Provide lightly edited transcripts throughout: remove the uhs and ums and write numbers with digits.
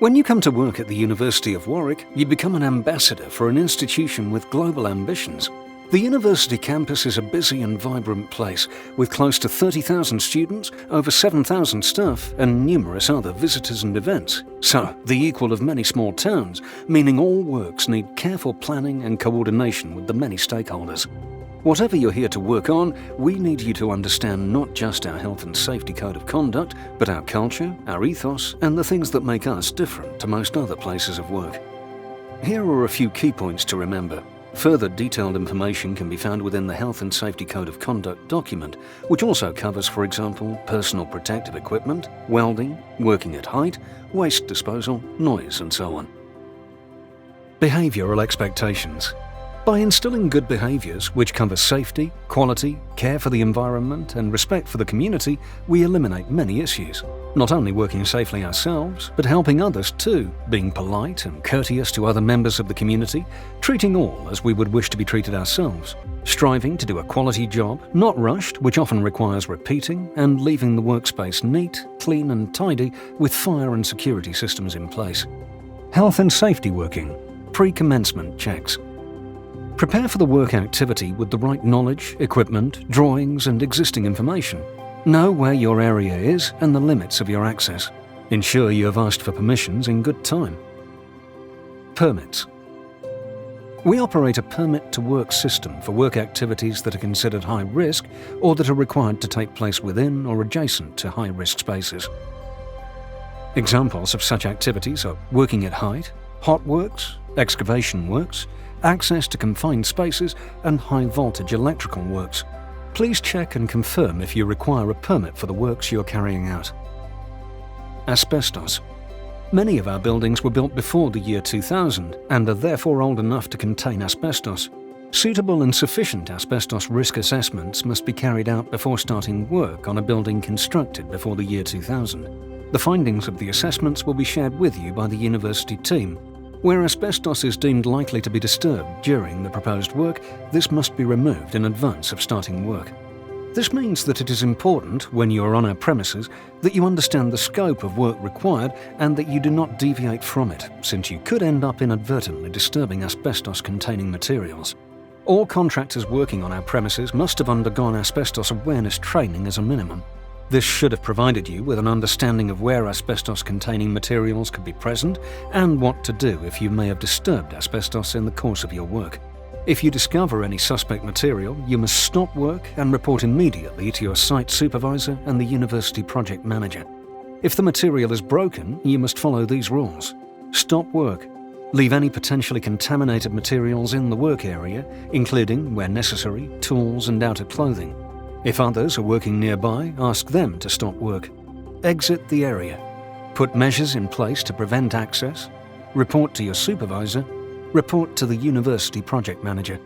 When you come to work at the University of Warwick, you become an ambassador for an institution with global ambitions. The university campus is a busy and vibrant place, with close to 30,000 students, over 7,000 staff, and numerous other visitors and events. So, the equal of many small towns, meaning all works need careful planning and coordination with the many stakeholders. Whatever you're here to work on, we need you to understand not just our health and safety code of conduct, but our culture, our ethos, and the things that make us different to most other places of work. Here are a few key points to remember. Further detailed information can be found within the Health and Safety Code of Conduct document, which also covers, for example, personal protective equipment, welding, working at height, waste disposal, noise, and so on. Behavioural expectations. By instilling good behaviours which cover safety, quality, care for the environment and respect for the community, we eliminate many issues. Not only working safely ourselves, but helping others too, being polite and courteous to other members of the community, treating all as we would wish to be treated ourselves, striving to do a quality job, not rushed, which often requires repeating, and leaving the workspace neat, clean and tidy with fire and security systems in place. Health and safety working. Pre-commencement checks. Prepare for the work activity with the right knowledge, equipment, drawings and existing information. Know where your area is and the limits of your access. Ensure you have asked for permissions in good time. Permits. We operate a permit to work system for work activities that are considered high risk or that are required to take place within or adjacent to high risk spaces. Examples of such activities are working at height, hot works, excavation works, access to confined spaces, and high-voltage electrical works. Please check and confirm if you require a permit for the works you are carrying out. Asbestos. Many of our buildings were built before the year 2000 and are therefore old enough to contain asbestos. Suitable and sufficient asbestos risk assessments must be carried out before starting work on a building constructed before the year 2000. The findings of the assessments will be shared with you by the university team. Where asbestos is deemed likely to be disturbed during the proposed work, this must be removed in advance of starting work. This means that it is important, when you are on our premises, that you understand the scope of work required and that you do not deviate from it, since you could end up inadvertently disturbing asbestos-containing materials. All contractors working on our premises must have undergone asbestos awareness training as a minimum. This should have provided you with an understanding of where asbestos-containing materials could be present and what to do if you may have disturbed asbestos in the course of your work. If you discover any suspect material, you must stop work and report immediately to your site supervisor and the university project manager. If the material is broken, you must follow these rules. Stop work. Leave any potentially contaminated materials in the work area, including, where necessary, tools and outer clothing. If others are working nearby, ask them to stop work. Exit the area. Put measures in place to prevent access. Report to your supervisor. Report to the university project manager.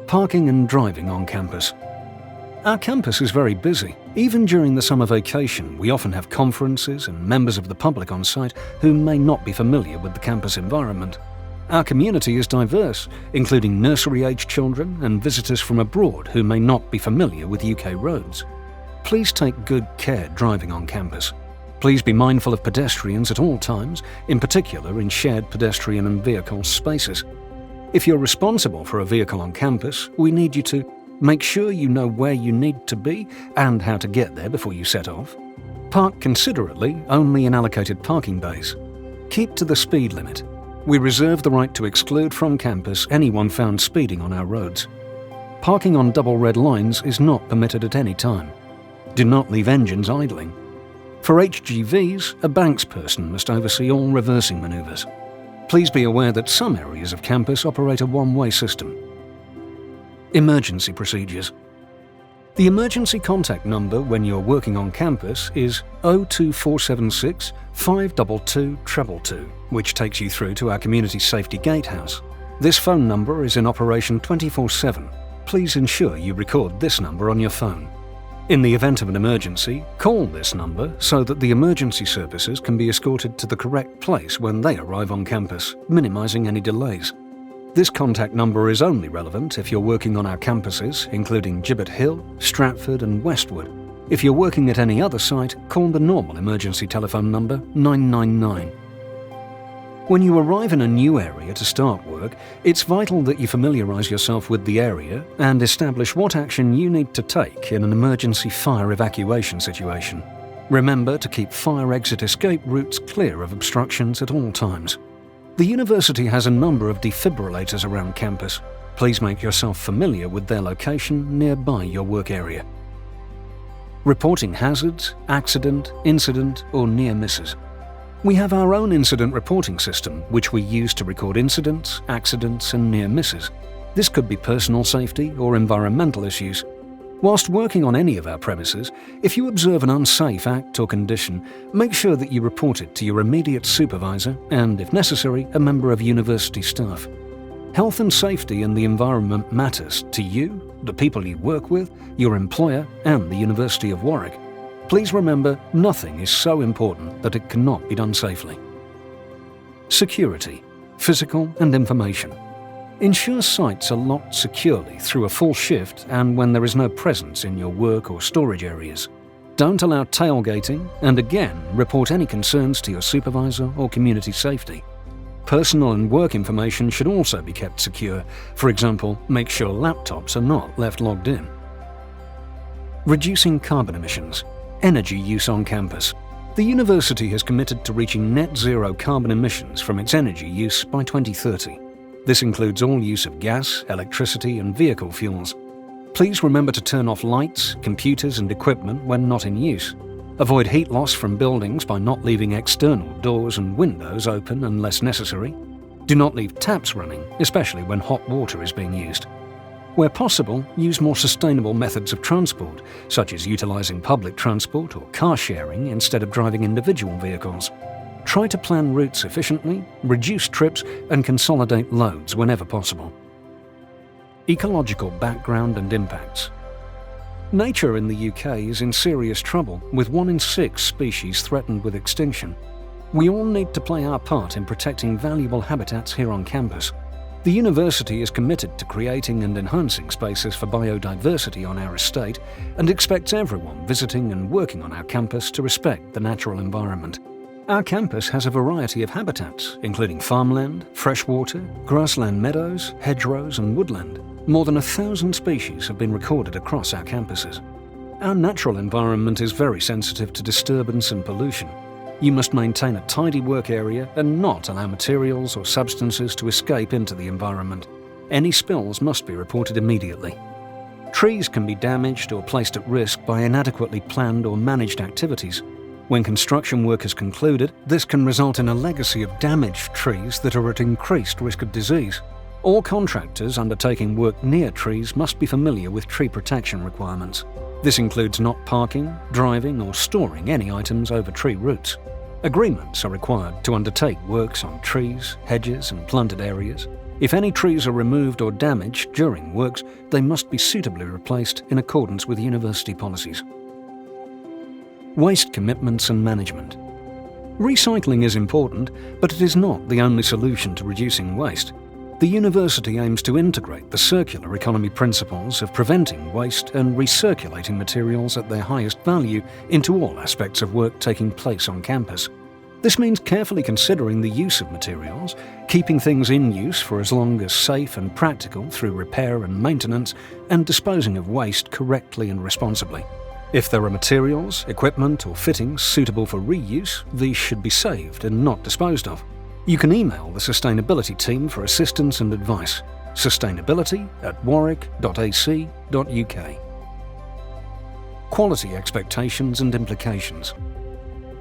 Parking and driving on campus. Our campus is very busy. Even during the summer vacation, we often have conferences and members of the public on site who may not be familiar with the campus environment. Our community is diverse, including nursery-age children and visitors from abroad who may not be familiar with UK roads. Please take good care driving on campus. Please be mindful of pedestrians at all times, in particular in shared pedestrian and vehicle spaces. If you're responsible for a vehicle on campus, we need you to make sure you know where you need to be and how to get there before you set off. Park considerately only in allocated parking bays. Keep to the speed limit. We reserve the right to exclude from campus anyone found speeding on our roads. Parking on double red lines is not permitted at any time. Do not leave engines idling. For HGVs, a banks person must oversee all reversing manoeuvres. Please be aware that some areas of campus operate a one-way system. Emergency procedures. The emergency contact number when you're working on campus is 02476 522 222, which takes you through to our Community Safety Gatehouse. This phone number is in operation 24/7. Please ensure you record this number on your phone. In the event of an emergency, call this number so that the emergency services can be escorted to the correct place when they arrive on campus, minimizing any delays. This contact number is only relevant if you're working on our campuses, including Gibbet Hill, Stratford and Westwood. If you're working at any other site, call the normal emergency telephone number 999. When you arrive in a new area to start work, it's vital that you familiarise yourself with the area and establish what action you need to take in an emergency fire evacuation situation. Remember to keep fire exit escape routes clear of obstructions at all times. The university has a number of defibrillators around campus. Please make yourself familiar with their location nearby your work area. Reporting hazards, accident, incident, or near misses. We have our own incident reporting system, which we use to record incidents, accidents, and near misses. This could be personal safety or environmental issues. Whilst working on any of our premises, if you observe an unsafe act or condition, make sure that you report it to your immediate supervisor and, if necessary, a member of university staff. Health and safety and the environment matters to you, the people you work with, your employer, and the University of Warwick. Please remember, nothing is so important that it cannot be done safely. Security, physical and information. Ensure sites are locked securely through a full shift and when there is no presence in your work or storage areas. Don't allow tailgating, and again, report any concerns to your supervisor or community safety. Personal and work information should also be kept secure. For example, make sure laptops are not left logged in. Reducing carbon emissions. Energy use on campus. The university has committed to reaching net zero carbon emissions from its energy use by 2030. This includes all use of gas, electricity, and vehicle fuels. Please remember to turn off lights, computers, and equipment when not in use. Avoid heat loss from buildings by not leaving external doors and windows open unless necessary. Do not leave taps running, especially when hot water is being used. Where possible, use more sustainable methods of transport, such as utilising public transport or car sharing instead of driving individual vehicles. Try to plan routes efficiently, reduce trips, and consolidate loads whenever possible. Ecological background and impacts. Nature in the UK is in serious trouble, with 1 in 6 species threatened with extinction. We all need to play our part in protecting valuable habitats here on campus. The university is committed to creating and enhancing spaces for biodiversity on our estate and expects everyone visiting and working on our campus to respect the natural environment. Our campus has a variety of habitats, including farmland, freshwater, grassland meadows, hedgerows and woodland. More than 1,000 species have been recorded across our campuses. Our natural environment is very sensitive to disturbance and pollution. You must maintain a tidy work area and not allow materials or substances to escape into the environment. Any spills must be reported immediately. Trees can be damaged or placed at risk by inadequately planned or managed activities. When construction work is concluded, this can result in a legacy of damaged trees that are at increased risk of disease. All contractors undertaking work near trees must be familiar with tree protection requirements. This includes not parking, driving or storing any items over tree roots. Agreements are required to undertake works on trees, hedges and planted areas. If any trees are removed or damaged during works, they must be suitably replaced in accordance with university policies. Waste commitments and management. Recycling is important, but it is not the only solution to reducing waste. The university aims to integrate the circular economy principles of preventing waste and recirculating materials at their highest value into all aspects of work taking place on campus. This means carefully considering the use of materials, keeping things in use for as long as safe and practical through repair and maintenance, and disposing of waste correctly and responsibly. If there are materials, equipment or fittings suitable for reuse, these should be saved and not disposed of. You can email the sustainability team for assistance and advice. sustainability@warwick.ac.uk. Quality expectations and implications.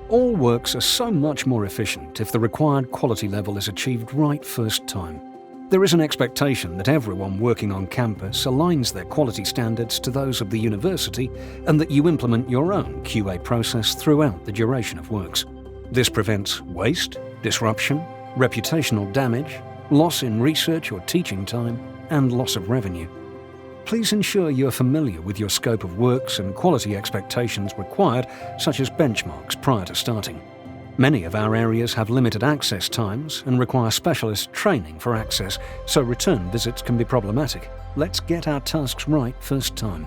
All works are so much more efficient if the required quality level is achieved right first time. There is an expectation that everyone working on campus aligns their quality standards to those of the university and that you implement your own QA process throughout the duration of works. This prevents waste, disruption, reputational damage, loss in research or teaching time, and loss of revenue. Please ensure you are familiar with your scope of works and quality expectations required, such as benchmarks prior to starting. Many of our areas have limited access times and require specialist training for access, so return visits can be problematic. Let's get our tasks right first time.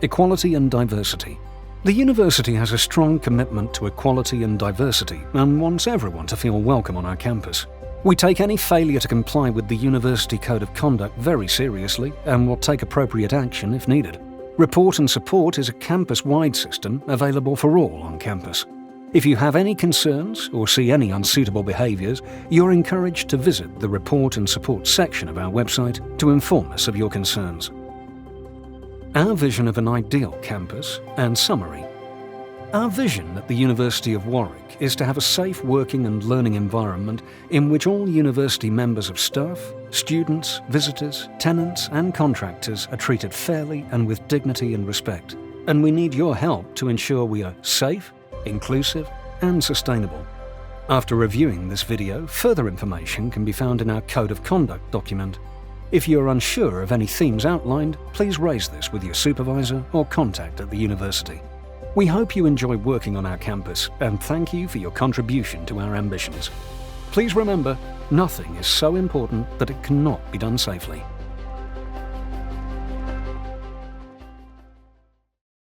Equality and diversity. The university has a strong commitment to equality and diversity and wants everyone to feel welcome on our campus. We take any failure to comply with the University Code of Conduct very seriously and will take appropriate action if needed. Report and Support is a campus-wide system available for all on campus. If you have any concerns or see any unsuitable behaviours, you're encouraged to visit the Report and Support section of our website to inform us of your concerns. Our vision of an ideal campus and summary. Our vision at the University of Warwick is to have a safe working and learning environment in which all university members of staff, students, visitors, tenants and contractors are treated fairly and with dignity and respect. And we need your help to ensure we are safe, inclusive and sustainable. After reviewing this video, further information can be found in our Code of Conduct document. If you're unsure of any themes outlined, please raise this with your supervisor or contact at the university. We hope you enjoy working on our campus and thank you for your contribution to our ambitions. Please remember, nothing is so important that it cannot be done safely.